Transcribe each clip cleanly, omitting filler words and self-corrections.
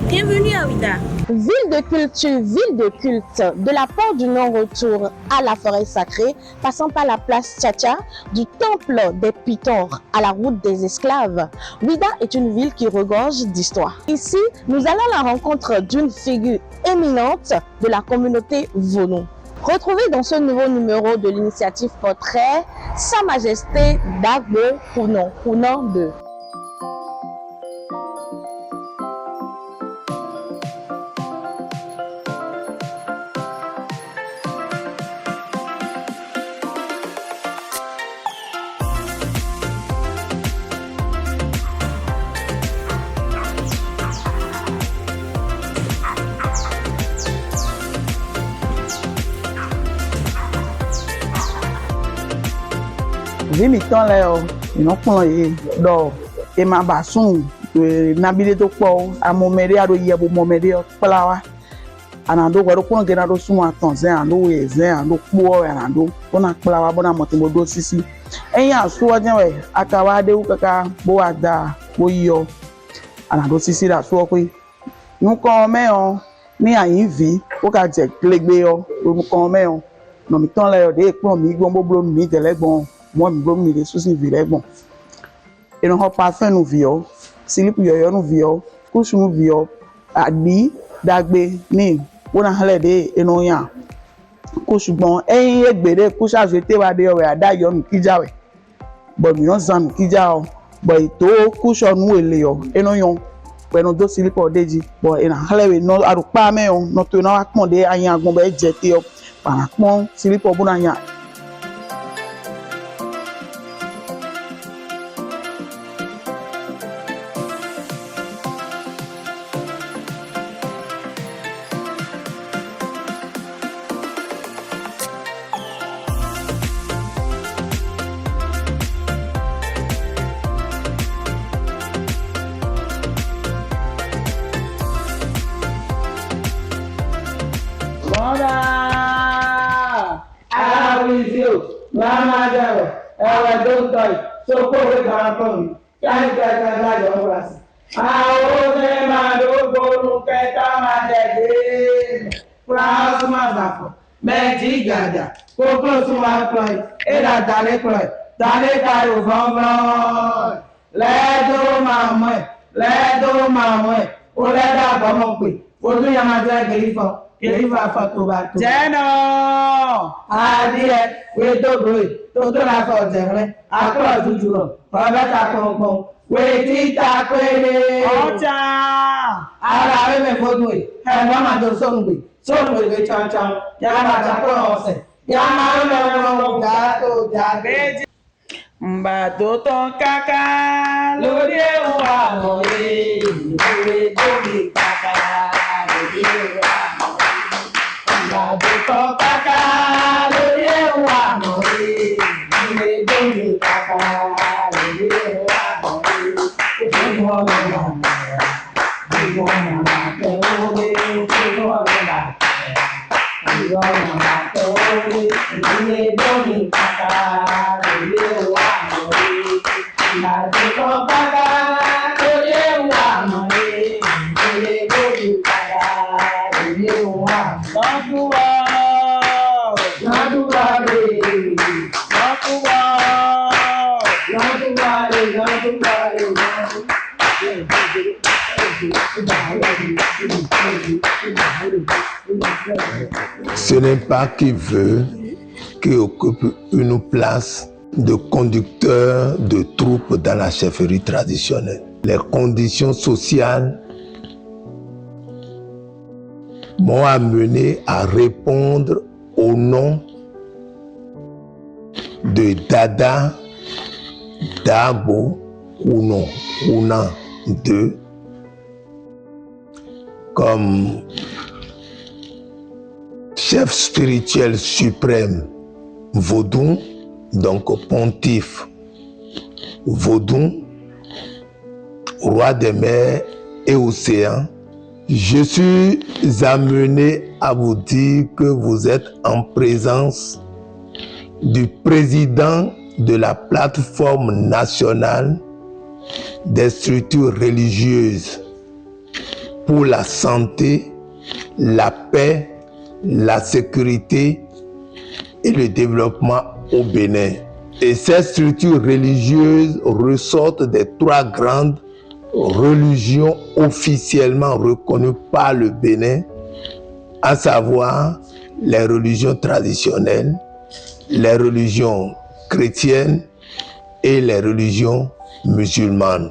Bienvenue à Ouida. Ville de culture, ville de culte, de la porte du non-retour à la forêt sacrée, passant par la place Tchatcha, du temple des Pitors à la route des esclaves, Ouida est une ville qui regorge d'histoire. Ici, nous allons à la rencontre d'une figure éminente de la communauté Vodou. Retrouvez dans ce nouveau numéro de l'initiative Portrait Sa Majesté Dagbo Kounon II. Vimi tan le o ino pon e do e ma basun nabile to po amomere ado yebo momere plawa anando gwaro pon gena do sun atan zen ando e zen ando po anando bona plawa bona motimbo do sisi eyin asu ojen we akawa de ukaka bo ada bo yo anando sisi da so pe nkan me o ni ayin vi o ka je glegbe o nkan me o no mi tan le o de pon mi gbon boblo mi telegbon moi me gomi de souci vile bon et non pas fin nous vio slip yoyo nous vio couche nous vio adi dagbe ni wona hale de eno yan couche bon eyin egbere couche ajete wa de o ada yo mi kija we bo mi non san kija o bo ito couche nu ele o eno yon pẹ̀lú do slip o deji bo ena hale we no arupa me o no to na wa pon de ayan agbon be jete o para pon slip o buna yan. Mama Jaro, I don't die. So go with Gampon. Can't get a light of us. I owe my go to get my dead. France Mazafo, Magic Gada, go close to my point. Eda Dale Point, Dale Cairo from let go, Mamma, let go, Mamma, or let out Bamoki. What do you have to for? Kelifa fatoba to Jeno adie we to go to la for jere akro jujuro baba ta konpon we ti ta kwele oja ara we me fodu e ma ma do songbe we chan chan ya ma ta ko ose ya ma lo ga to ja beji mba to ton kaka lori wa mo e we do mi kaka lori wa Bàbá kàkà lórí ẹ̀wà mọ̀rí, ilé lórí kàkà lórí ẹ̀wà mọ̀rí. Ìfún wọn lọ là mẹ́ra, ìwọ màmá tẹ̀wọ́lé, ìfún wọn lọ là mẹ́ra, ìwọ màmá tẹ̀wọ́lé, ilé lórí kàkà lórí ẹ̀wà mọ̀rí. Bàbá kàkà lórí ẹ̀wà mọ̀rí, ilé lórí kàkà lórí ẹ̀wà mọ̀rí. Ce n'est pas qui veut qui occupe une place de conducteur de troupes dans la chefferie traditionnelle. Les conditions sociales m'ont amené à répondre au nom de Dada Dagbo Kounon II comme chef spirituel suprême Vodou, donc pontife Vodou, roi des mers et océans. Je suis amené à vous dire que vous êtes en présence du président de la plateforme nationale des structures religieuses pour la santé, la paix, la sécurité et le développement au Bénin. Et ces structures religieuses ressortent des 3 grandes religions officiellement reconnues par le Bénin, à savoir les religions traditionnelles, les religions chrétiennes et les religions musulmanes.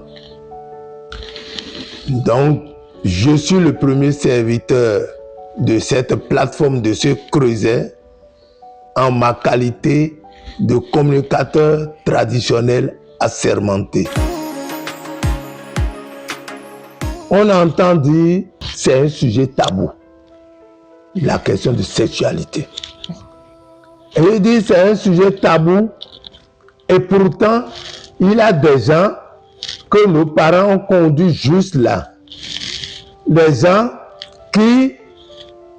Donc, je suis le premier serviteur de cette plateforme de ce creuset en ma qualité de communicateur traditionnel assermenté. On entend dire que c'est un sujet tabou, la question de sexualité. Et il dit c'est un sujet tabou et pourtant il y a des gens que nos parents ont conduits juste là. Les gens qui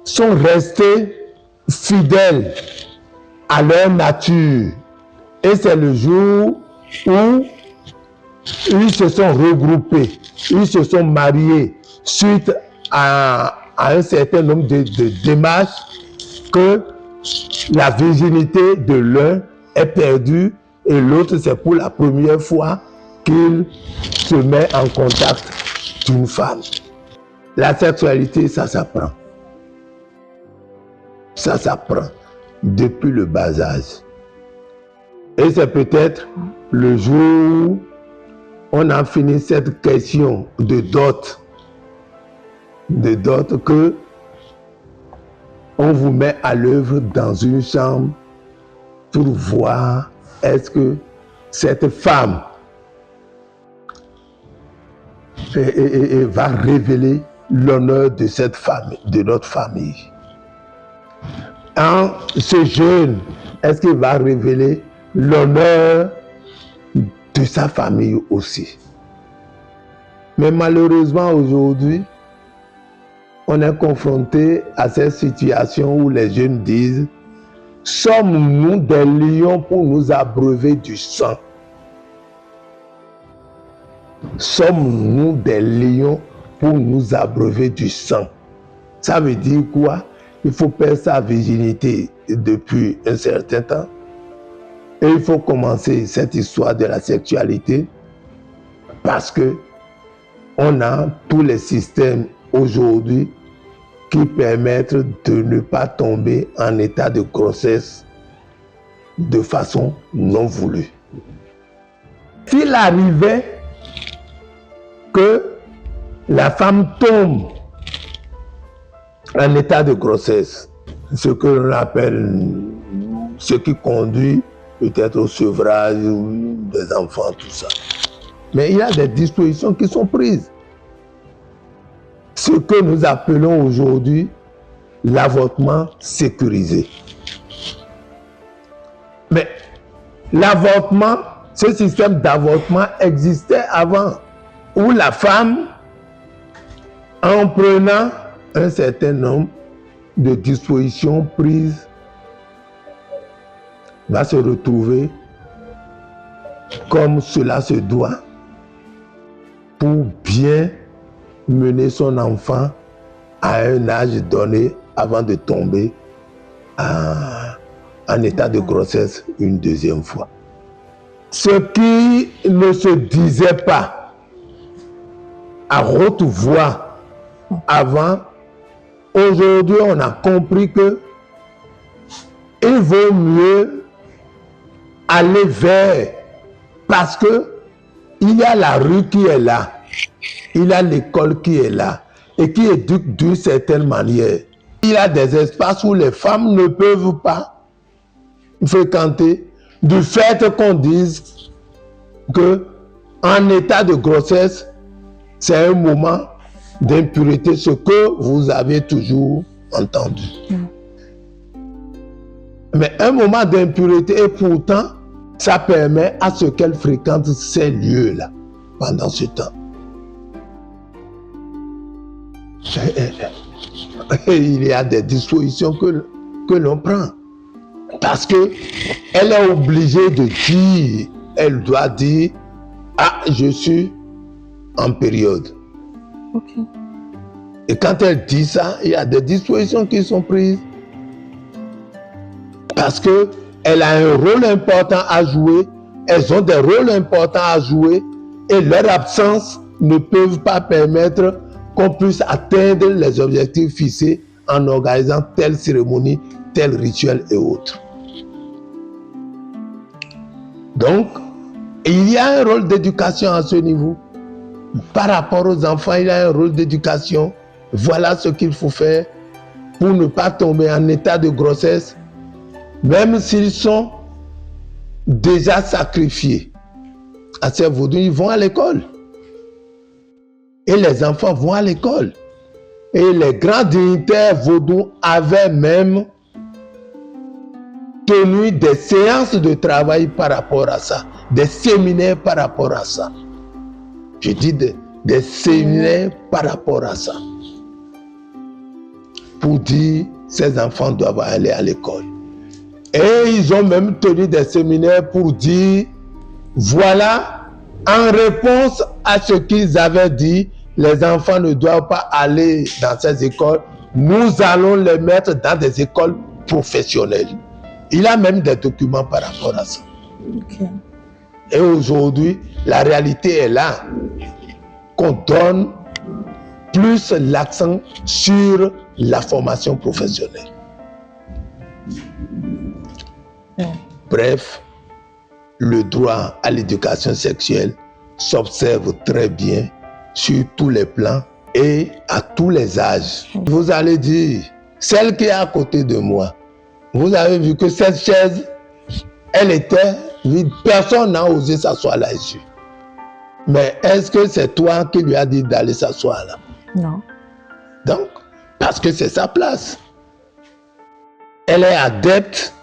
sont restés fidèles à leur nature. Et c'est le jour où ils se sont regroupés, ils se sont mariés suite à un certain nombre de démarches que la virginité de l'un est perdue et l'autre c'est pour la première fois qu'il se met en contact d'une femme. La sexualité, ça s'apprend. Ça s'apprend depuis le bas âge. Et c'est peut-être le jour où on a fini cette question de dot que on vous met à l'œuvre dans une chambre pour voir est-ce que cette femme va révéler l'honneur de cette famille, de notre famille. Ce jeune, est-ce qu'il va révéler l'honneur de sa famille aussi? Mais malheureusement aujourd'hui, on est confronté à cette situation où les jeunes disent « Sommes-nous des lions pour nous abreuver du sang ?» Sommes-nous des lions pour nous abreuver du sang? Ça veut dire quoi? Il faut perdre sa virginité depuis un certain temps. Et il faut commencer cette histoire de la sexualité parce que on a tous les systèmes aujourd'hui qui permettent de ne pas tomber en état de grossesse de façon non voulue. S'il arrivait que la femme tombe en état de grossesse, ce que l'on appelle, ce qui conduit peut-être au sevrage des enfants, tout ça. Mais il y a des dispositions qui sont prises. Ce que nous appelons aujourd'hui l'avortement sécurisé. Mais l'avortement, ce système d'avortement existait avant, où la femme, en prenant un certain nombre de dispositions prises, va se retrouver comme cela se doit pour bien mener son enfant à un âge donné avant de tomber en état de grossesse une deuxième fois. Ce qui ne se disait pas à haute voix avant, aujourd'hui on a compris que il vaut mieux aller vers, parce que il y a la rue qui est là, il y a l'école qui est là et qui éduque d'une certaine manière. Il y a des espaces où les femmes ne peuvent pas fréquenter du fait qu'on dise que en état de grossesse, c'est un moment d'impureté, ce que vous avez toujours entendu. Mais un moment d'impureté, et pourtant, ça permet à ce qu'elle fréquente ces lieux-là pendant ce temps. Et il y a des dispositions que l'on prend. Parce qu'elle est obligée de dire, elle doit dire, ah, je suis en période. Okay. Et quand elle dit ça, il y a des dispositions qui sont prises. Parce qu'elle a un rôle important à jouer, elles ont des rôles importants à jouer et leur absence ne peuvent pas permettre qu'on puisse atteindre les objectifs fixés en organisant telle cérémonie, tel rituel et autres. Donc, il y a un rôle d'éducation à ce niveau. Par rapport aux enfants, il y a un rôle d'éducation. Voilà ce qu'il faut faire pour ne pas tomber en état de grossesse, même s'ils sont déjà sacrifiés. À ces vaudous, ils vont à l'école. Et les enfants vont à l'école. Et les grands dignitaires vaudous avaient même tenu des séances de travail par rapport à ça, des séminaires par rapport à ça. Je dis des séminaires par rapport à ça. Pour dire, ces enfants doivent aller à l'école. Et ils ont même tenu des séminaires pour dire, voilà, en réponse à ce qu'ils avaient dit, les enfants ne doivent pas aller dans ces écoles, nous allons les mettre dans des écoles professionnelles. Il a même des documents par rapport à ça. Okay. Et aujourd'hui, la réalité est là, qu'on donne plus l'accent sur la formation professionnelle. Bref, le droit à l'éducation sexuelle s'observe très bien sur tous les plans et à tous les âges. Vous allez dire, celle qui est à côté de moi, vous avez vu que cette chaise, elle était vide. Personne n'a osé s'asseoir là-dessus. Mais est-ce que c'est toi qui lui as dit d'aller s'asseoir là? Non. Donc, parce que c'est sa place. Elle est adepte.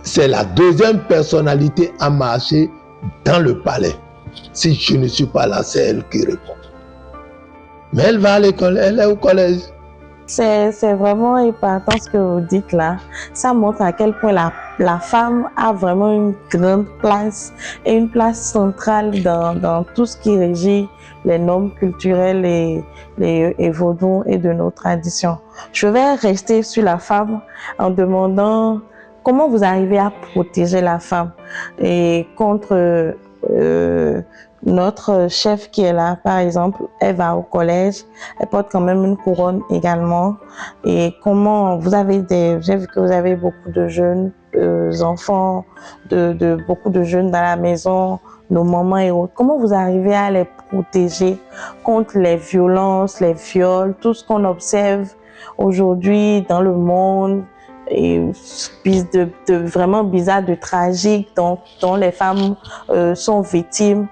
C'est la deuxième personnalité à marcher dans le palais. Si je ne suis pas là, c'est elle qui répond. Mais elle va à l'école, elle est au collège. C'est vraiment épatant ce que vous dites là. Ça montre à quel point la femme a vraiment une grande place et une place centrale dans tout ce qui régit les normes culturelles et vaudous et de nos traditions. Je vais rester sur la femme en demandant comment vous arrivez à protéger la femme et contre notre chef qui est là, par exemple, elle va au collège, elle porte quand même une couronne également. Et comment vous avez j'ai vu que vous avez beaucoup de jeunes enfants, beaucoup de jeunes dans la maison, nos mamans et autres. Comment vous arrivez à les protéger contre les violences, les viols, tout ce qu'on observe aujourd'hui dans le monde? Et de vraiment bizarre, de tragique dont les femmes sont victimes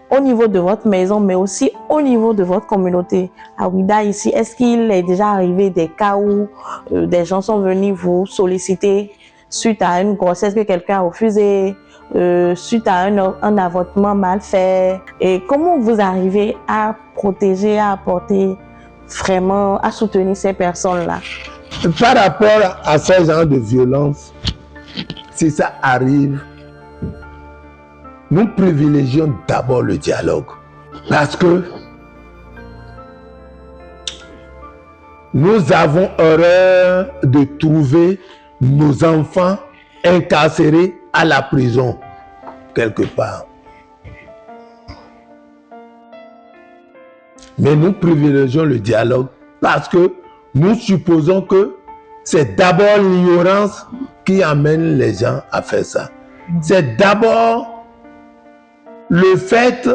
au niveau de votre maison, mais aussi au niveau de votre communauté. À Ouidah ici, est-ce qu'il est déjà arrivé des cas où des gens sont venus vous solliciter suite à une grossesse que quelqu'un a refusée, suite à un avortement mal fait? Et comment vous arrivez à protéger, à apporter vraiment, à soutenir ces personnes-là? Par rapport à ce genre de violence, si ça arrive, nous privilégions d'abord le dialogue. Parce que nous avons horreur de trouver nos enfants incarcérés à la prison, quelque part. Mais nous privilégions le dialogue parce que nous supposons que c'est d'abord l'ignorance qui amène les gens à faire ça. C'est d'abord le fait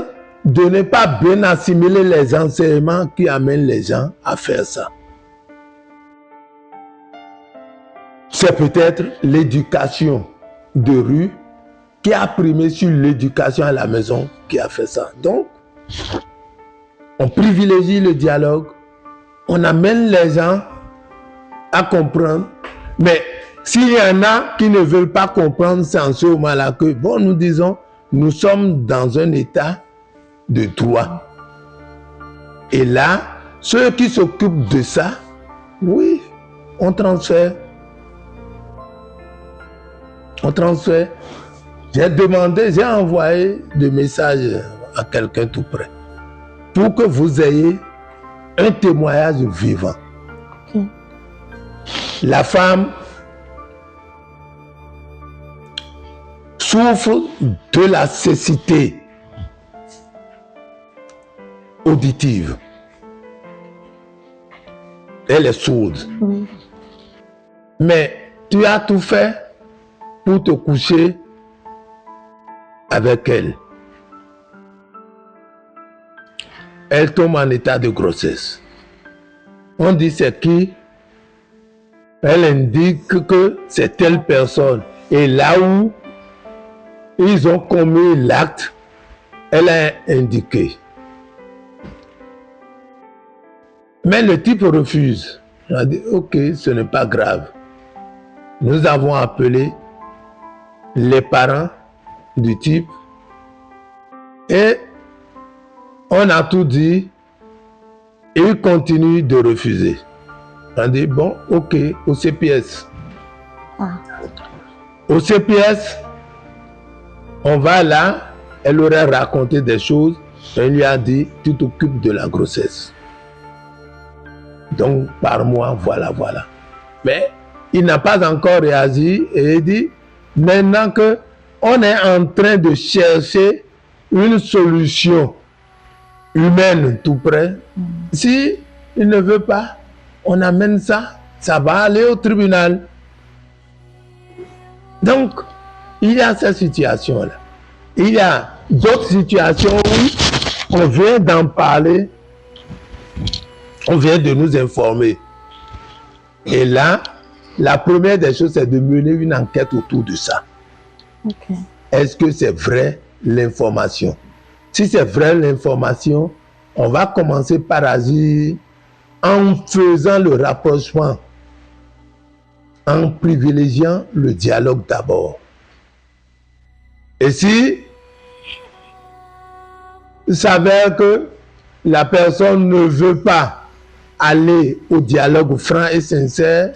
de ne pas bien assimiler les enseignements qui amènent les gens à faire ça. C'est peut-être l'éducation de rue qui a primé sur l'éducation à la maison qui a fait ça. Donc, on privilégie le dialogue. On amène les gens à comprendre. Mais s'il y en a qui ne veulent pas comprendre, c'est en ce moment-là que, bon, nous disons, nous sommes dans un état de droit. Et là, ceux qui s'occupent de ça, oui, on transfère. On transfère. J'ai envoyé des messages à quelqu'un tout près pour que vous ayez un témoignage vivant. Ok. La femme souffre de la cécité auditive. Elle est sourde. Oui. Mais tu as tout fait pour te coucher avec elle. Elle tombe en état de grossesse. On dit c'est qui? Elle indique que c'est telle personne. Et là où ils ont commis l'acte, elle a indiqué. Mais le type refuse. Il a dit, ok, ce n'est pas grave. Nous avons appelé les parents du type et on a tout dit et il continue de refuser. On a dit, bon, ok, au CPS. Ah. Au CPS, on va là, elle aurait raconté des choses, on lui a dit, tu t'occupes de la grossesse. Donc, par mois, voilà. Mais il n'a pas encore réagi et il dit, maintenant que on est en train de chercher une solution humaine tout près, si il ne veut pas, on amène ça, ça va aller au tribunal. Donc, il y a cette situation-là. Il y a d'autres situations où on vient d'en parler, on vient de nous informer. Et là, la première des choses, c'est de mener une enquête autour de ça. Okay. Est-ce que c'est vrai l'information? Si c'est vrai l'information, on va commencer par agir en faisant le rapprochement, en privilégiant le dialogue d'abord. Et si il s'avère que la personne ne veut pas aller au dialogue franc et sincère,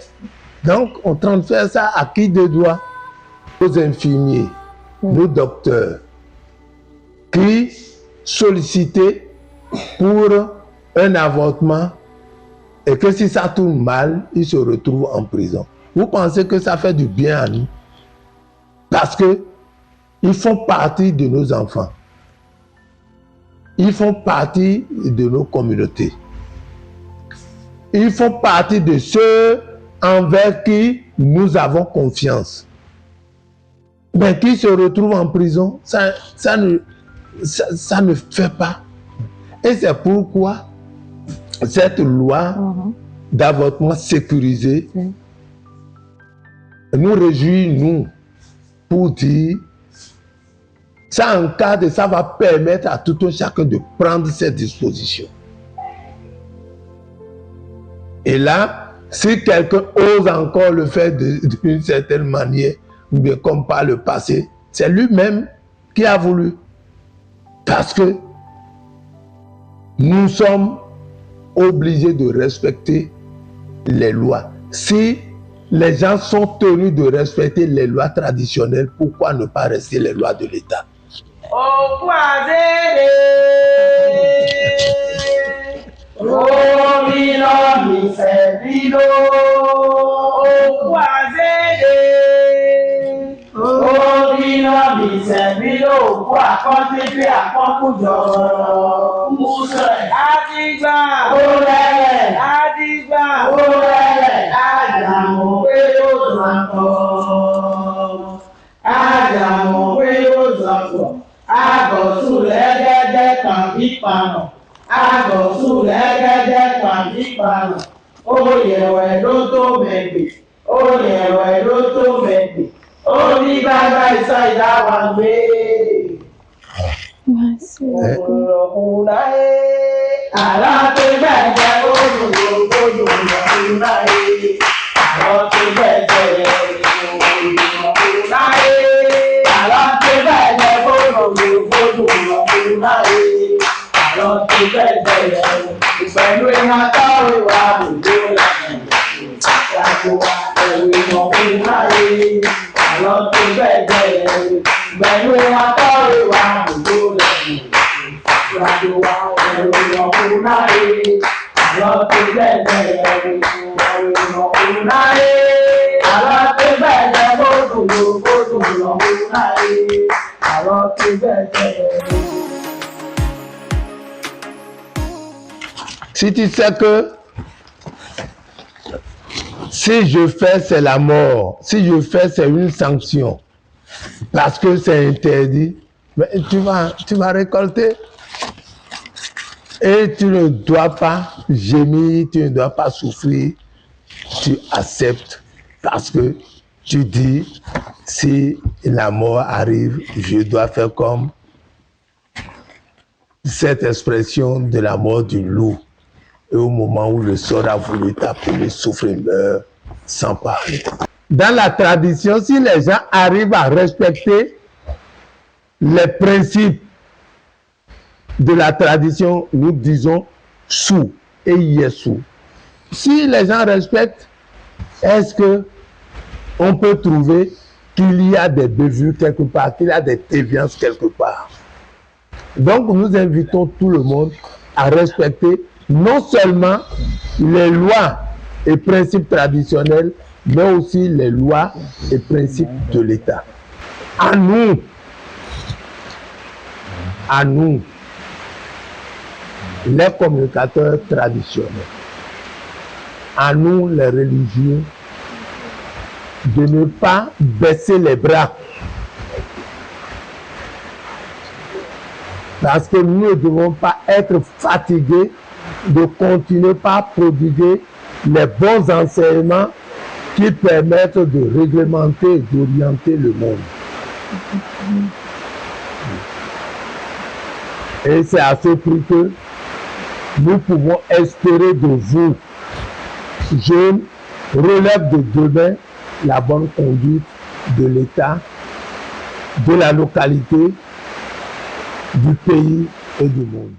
donc on transfère ça à qui de droit? Aux infirmiers, aux docteurs, qui sollicitent pour un avortement et que si ça tourne mal, ils se retrouvent en prison. Vous pensez que ça fait du bien à nous? Parce que ils font partie de nos enfants. Ils font partie de nos communautés. Ils font partie de ceux envers qui nous avons confiance. Mais qui se retrouvent en prison, ça ne fait pas. Et c'est pourquoi cette loi d'avortement sécurisé nous réjouit, nous, pour dire, ça encadre et ça va permettre à tout un chacun de prendre ses dispositions. Et là, si quelqu'un ose encore le faire d'une certaine manière, ou bien comme par le passé, c'est lui-même qui a voulu. Parce que nous sommes obligés de respecter les lois. Si les gens sont tenus de respecter les lois traditionnelles, pourquoi ne pas rester les lois de l'État? Si tu sais que si je fais, c'est la mort. Si je fais, c'est une sanction. Parce que c'est interdit. Mais tu vas récolter. Et tu ne dois pas gémir, tu ne dois pas souffrir. Tu acceptes. Parce que tu dis, si la mort arrive, je dois faire comme cette expression de la mort du loup. Et au moment où le sort a voulu taper, le souffle meurt sans parler. Dans la tradition, si les gens arrivent à respecter les principes de la tradition, nous disons sou et yesu. Si les gens respectent, est-ce que on peut trouver qu'il y a des bévues quelque part, qu'il y a des déviances quelque part? Donc nous invitons tout le monde à respecter non seulement les lois et principes traditionnels, mais aussi les lois et principes de l'État. À nous, les communicateurs traditionnels, à nous les religieux, de ne pas baisser les bras. Parce que nous ne devons pas être fatigués de continuer par prodiguer les bons enseignements qui permettent de réglementer et d'orienter le monde. Et c'est à ce prix que nous pouvons espérer de vous, jeunes, relève de demain la bonne conduite de l'État, de la localité, du pays et du monde.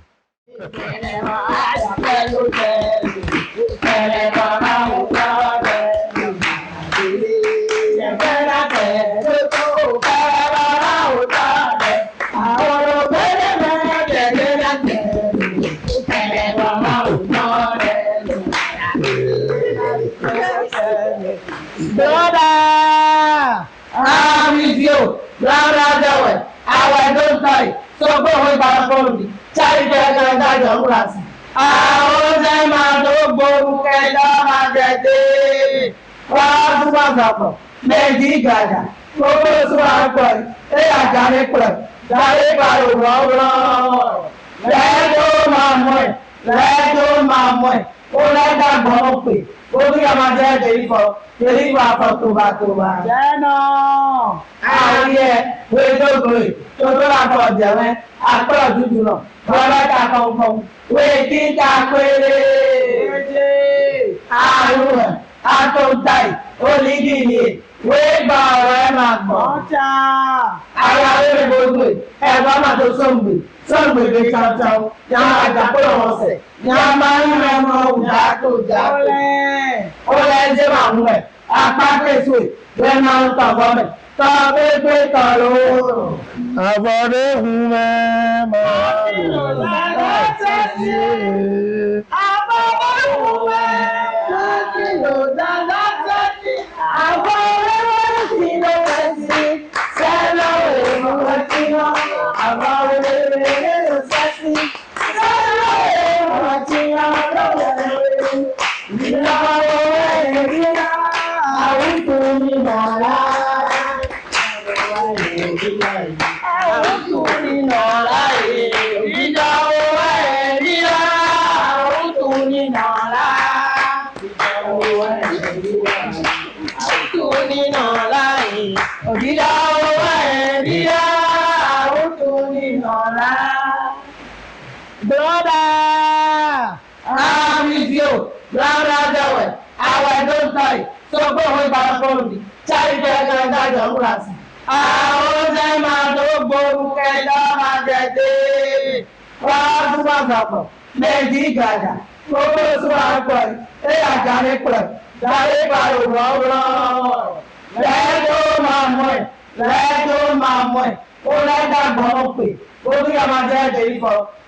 ó lẹ́dà gbọ́n pè ó ní ọmọ jẹ́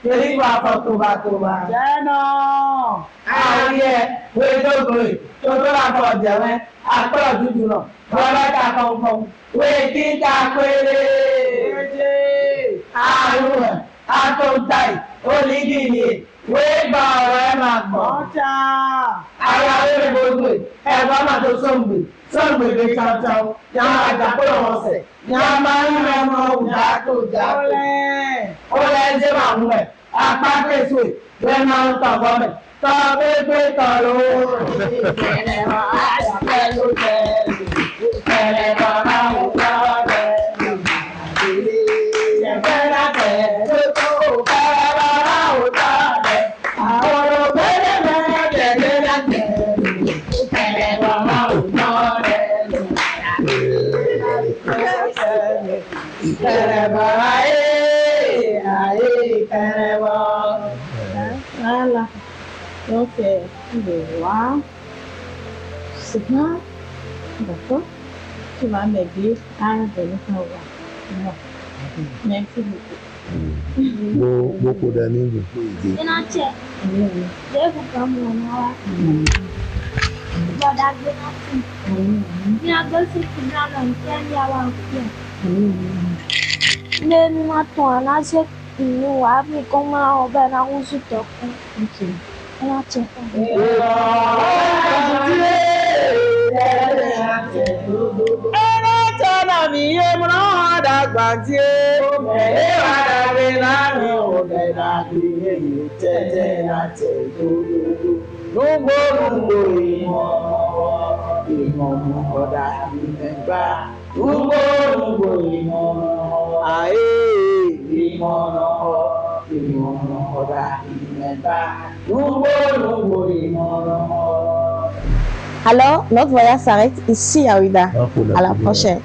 jẹ́ríkọ̀ àfọ̀tòbàtòbà. jẹ́nà. ààyè wéjọ́gbòrè tó tó láfọ̀ jẹ̀wẹ́ apẹ́ òdúdú náà bọ́lọ́dà kọ̀ọ̀kan wé kíkà péré. àrùn ẹ̀ àtọ̀ntàì onígìní wé gba ọ̀rọ̀ ẹ̀ máa gbọ́. ọ̀tá. ara wé gbogbo ẹ̀gbọ́n máa tó sọ̀gbè sọ̀gbègbè kankan ní àwọn àjàpọ̀ ọ̀sẹ̀ ní a máa ń rẹ ọmọ òjà tó jà tó. ó lẹ́jẹ̀ máa ń wẹ̀ apá kẹsùn ìwé máa ń tọ̀ bọ́mẹ̀ tọ́ pépé tọ̀ lówó. ìkẹlẹ̀ wọn á yàgbẹ́ ló jẹ́ ìkẹlẹ̀ wọn máa ń tọ́ bẹ́ẹ̀ ìyẹ̀fẹ́ látẹ̀ tó tó kẹ́rẹ́ wọn máa ń tọ́ bẹ́ẹ̀ àwọn olùgbẹ́lẹ̀ mẹ́rin tẹ̀lé látẹ̀ ìkẹlẹ̀ wọn máa ń tọ́ bẹ́ẹ̀. Kẹrẹ̀bọ̀ ayé kẹrẹ̀bọ̀. Voilà. Donc, voilà. C'est bien. D'accord. Tu vas m'aider à venir voir. Merci beaucoup. Beaucoup d'amis vous pouvez aider. Nenu matwa na se kunu wa mi koma oba na usu toko. Okay. Na chefa. ẹnà tọ́nà mi yé mu náà dàgbà tí ó mẹ́lẹ́ wà dàgbé láàrin òbẹ̀ dàgbé èyí tẹ́tẹ́ láti gbogbo lúgbòlúgbò ìmọ̀ ọ̀dà ìmẹ̀gbà lúgbòlúgbò ìmọ̀ àyè ìmọ̀ ọ̀dà ìmẹ̀gbà lúgbòlúgbò ìmọ̀. Alors, notre voyage s'arrête ici à Ouida. À la prochaine.